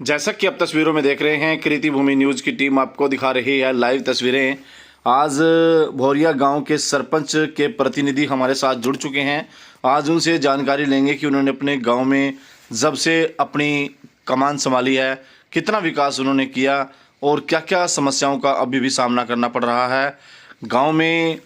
जैसा कि आप तस्वीरों में देख रहे हैं, कृति भूमि न्यूज़ की टीम आपको दिखा रही है लाइव तस्वीरें। आज भौरिया गांव के सरपंच के प्रतिनिधि हमारे साथ जुड़ चुके हैं। आज उनसे जानकारी लेंगे कि उन्होंने अपने गांव में जब से अपनी कमान संभाली है कितना विकास उन्होंने किया और क्या क्या समस्याओं का अभी भी सामना करना पड़ रहा है। गांव में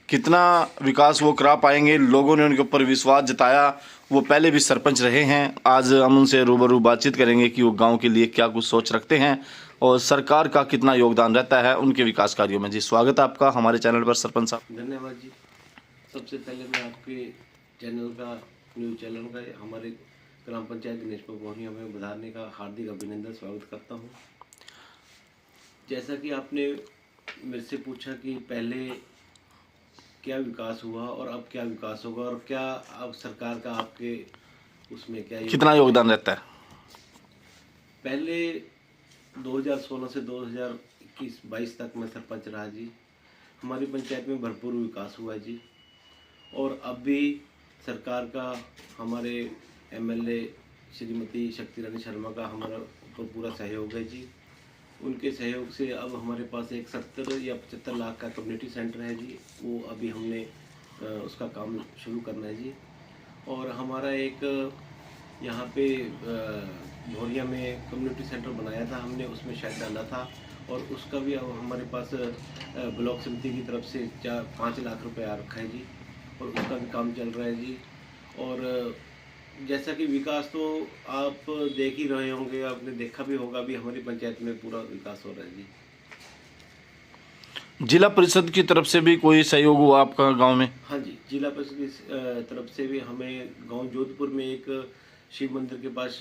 कितना विकास वो करा पाएंगे, लोगों ने उनके ऊपर विश्वास जताया, वो पहले भी सरपंच रहे हैं। आज हम उनसे रूबरू बातचीत करेंगे कि वो गांव के लिए क्या कुछ सोच रखते हैं और सरकार का कितना योगदान रहता है उनके विकास कार्यों में। जी स्वागत है आपका हमारे चैनल पर सरपंच साहब। धन्यवाद जी। सबसे पहले मैं आपके चैनल का, न्यूज़ चैनल का, हमारे ग्राम पंचायत गणेशपुर भौरिया में बधाने का हार्दिक अभिनंदन स्वागत करता हूँ। जैसा कि आपने मेरे से पूछा कि पहले क्या विकास हुआ और अब क्या विकास होगा और क्या अब सरकार का आपके उसमें क्या कितना योगदान रहता है। पहले 2016 से 2021-22 तक मैं सरपंच रहा जी। हमारी पंचायत में भरपूर विकास हुआ जी। और अब भी सरकार का, हमारे एमएलए श्रीमती शक्ति रानी शर्मा का हमारा ऊपर पूरा सहयोग है जी। उनके सहयोग से अब हमारे पास एक 70 या 75 लाख का कम्युनिटी सेंटर है जी। वो अभी हमने उसका काम शुरू करना है जी। और हमारा एक यहाँ पे भौरिया में कम्युनिटी सेंटर बनाया था हमने, उसमें शेड डाला था और उसका भी अब हमारे पास ब्लॉक समिति की तरफ से 5 लाख रुपए आ रखा है जी। और उसका भी काम चल रहा है जी। और जैसा कि विकास तो आप देख ही रहे होंगे, आपने देखा भी होगा, भी हमारी पंचायत में पूरा विकास हो रहा है जी। जिला परिषद की तरफ से भी कोई सहयोग हुआ आपका गांव में? हाँ जी, जिला परिषद की तरफ से भी हमें गांव जोधपुर में एक शिव मंदिर के पास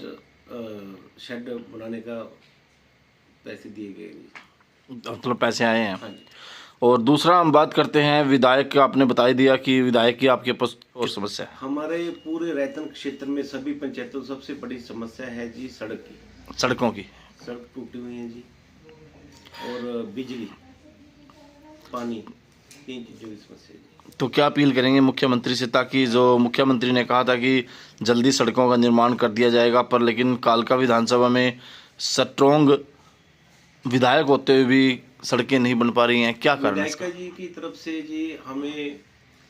शेड बनाने का पैसे दिए गए जी। मतलब पैसे आए हैं। हाँ जी। और दूसरा हम बात करते हैं विधायक का। आपने बता ही दिया कि विधायक की आपके पास और समस्या है। हमारे पूरे रैतन क्षेत्र में सभी पंचायतों सबसे बड़ी समस्या है जी सड़क की। सड़कों की सड़क टूटी हुई है जी। और बिजली, पानी, 3 चीज़ों की समस्या है जी। तो क्या अपील करेंगे मुख्यमंत्री से, ताकि जो मुख्यमंत्री ने कहा था कि जल्दी सड़कों का निर्माण कर दिया जाएगा, पर लेकिन कालका विधानसभा में स्ट्रॉन्ग विधायक होते हुए भी सड़कें नहीं बन पा रही हैं, क्या कारण है इसका? विधायिका जी की तरफ से जी हमें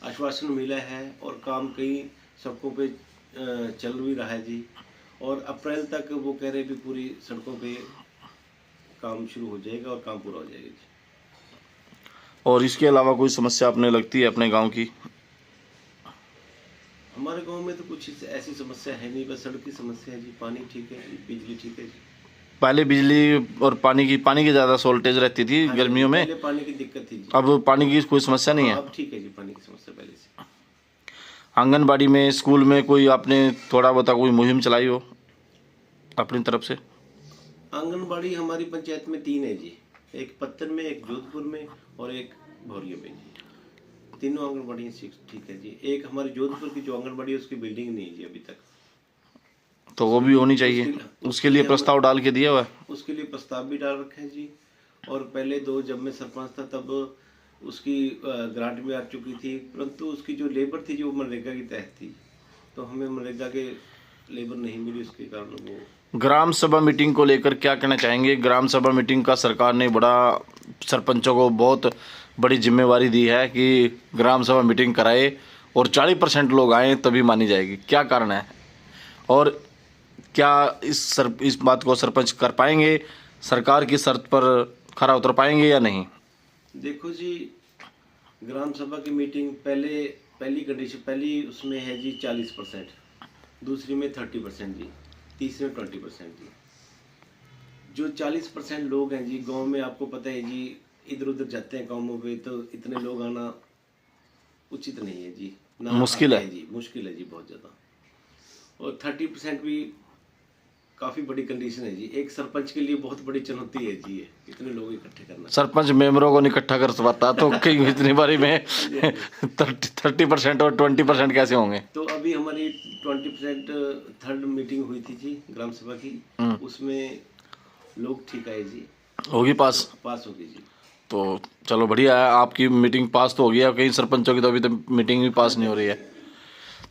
आश्वासन मिला है और काम कई सड़कों पे चल भी रहा है जी। और अप्रैल तक वो कह रहे भी पूरी सड़कों पे काम शुरू हो जाएगा और काम पूरा हो जाएगा जी। और इसके अलावा कोई समस्या आपने लगती है अपने गांव की? हमारे गांव में तो कुछ ऐसी समस्या है नहीं, बस सड़क की समस्या है जी। पानी ठीक है जी, बिजली ठीक है जी। पहले बिजली और पानी की ज़्यादा शॉर्टेज रहती थी हाँ, गर्मियों में। पहले पानी की दिक्कत थी जी। अब पानी की कोई समस्या नहीं है। अब ठीक है जी, पानी की समस्या पहले से। आंगनबाड़ी में, स्कूल में कोई आपने थोड़ा बहुत कोई मुहिम चलाई हो अपनी तरफ से? आंगनबाड़ी हमारी पंचायत में 3 है जी। एक पत्तन में, एक जोधपुर में और एक भौरिया में जी। तीनों आंगनबाड़ी ठीक है जी। एक हमारी जोधपुर की जो आंगनबाड़ी है उसकी बिल्डिंग नहीं है जी अभी तक, तो वो भी होनी चाहिए। उसके लिए प्रस्ताव डाल के दिया हुआ है। उसके लिए प्रस्ताव भी डाल रखे हैं जी। और पहले जब मैं सरपंच था तब उसकी ग्रांट भी आ चुकी थी, परंतु उसकी जो लेबर थी जो मनरेगा की तहत थी, तो हमें मनरेगा के लेबर नहीं मिली, उसके कारण वो। ग्राम सभा मीटिंग को लेकर क्या कहना चाहेंगे? ग्राम सभा मीटिंग का सरकार ने बड़ा, सरपंचों को बहुत बड़ी जिम्मेवारी दी है कि ग्राम सभा मीटिंग कराए और 40% लोग आए तभी मानी जाएगी। क्या कारण है और क्या इस बात को सरपंच कर पाएंगे? सरकार की शर्त पर खरा उतर पाएंगे या नहीं? देखो जी, ग्राम सभा की मीटिंग पहली कंडीशन, पहली उसमें है जी 40%, दूसरी में 30% जी, तीसरे में 20% जी। जो 40% लोग हैं जी गांव में, आपको पता है जी, इधर उधर जाते हैं कामों पे, तो इतने लोग आना उचित नहीं है जी। ना मुश्किल है जी, मुश्किल है जी बहुत ज़्यादा। और 30% भी काफ़ी बड़ी कंडीशन है जी। एक सरपंच के लिए बहुत बड़ी चुनौती है जी, इतने लोग इकट्ठे करना। सरपंच मेंबरों को नहीं इकट्ठा कर पाता तो कई इतनी बारी में 30% और 20% कैसे होंगे? तो अभी हमारी 20% थर्ड मीटिंग हुई थी जी ग्राम सभा की, उसमें लोग ठीक आए जी। होगी पास होगी जी। तो चलो बढ़िया है, आपकी मीटिंग पास तो हो गई है। कई सरपंचों की तो अभी तक मीटिंग भी पास नहीं हो रही है।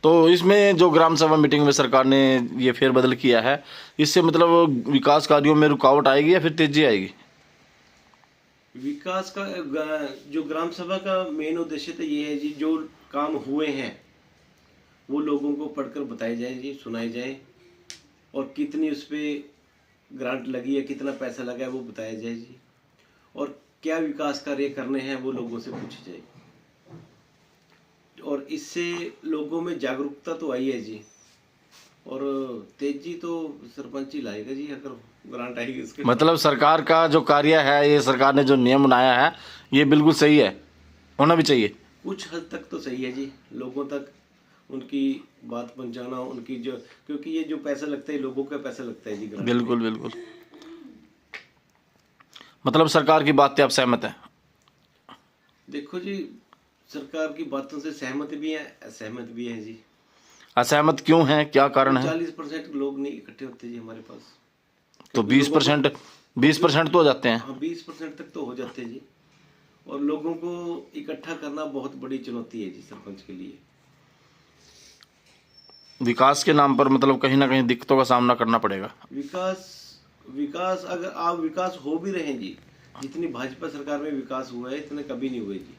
तो इसमें जो ग्राम सभा मीटिंग में सरकार ने ये फेरबदल किया है, इससे मतलब विकास कार्यों में रुकावट आएगी या फिर तेजी आएगी? विकास का जो ग्राम सभा का मेन उद्देश्य तो ये है जी, जो काम हुए हैं वो लोगों को पढ़कर बताए जाए जी, सुनाए जाए, और कितनी उस पर ग्रांट लगी है, कितना पैसा लगा है वो बताया जाए जी, और क्या विकास कार्य करने हैं वो लोगों से पूछे जाए। और इससे लोगों में जागरूकता तो आई है जी, और तेजी तो सरपंच ही लाएगा जी, अगर ग्रांट आएगी उसके। मतलब सरकार का जो कार्य है, ये सरकार ने जो नियम बनाया है, ये बिल्कुल सही है, होना भी चाहिए। कुछ हद तक तो सही है जी, लोगों तक उनकी बात पहुंचाना, उनकी जो, क्योंकि ये जो पैसा लगता है लोगों का पैसा लगता है जी ग्रांट में। बिल्कुल बिल्कुल। मतलब सरकार की बात से आप सहमत हैं? देखो जी, सरकार की बातों से सहमत भी है, असहमत भी है जी। असहमत क्यों हैं, क्या कारण है? 40% लोग नहीं इकट्ठे होते जी हमारे पास, तो क्योंकि लोगों को- 20% तो हो जाते हैं। हाँ 20% तक तो हो जाते हैं जी, और लोगों को इकट्ठा करना बहुत बड़ी चुनौती है जी सरपंच के लिए। विकास के नाम पर मतलब कहीं ना कहीं दिक्कतों का सामना करना पड़ेगा। विकास अगर आप विकास हो भी रहे हैं जी, जितनी भाजपा सरकार में विकास हुआ है इतने कभी नहीं हुए जी।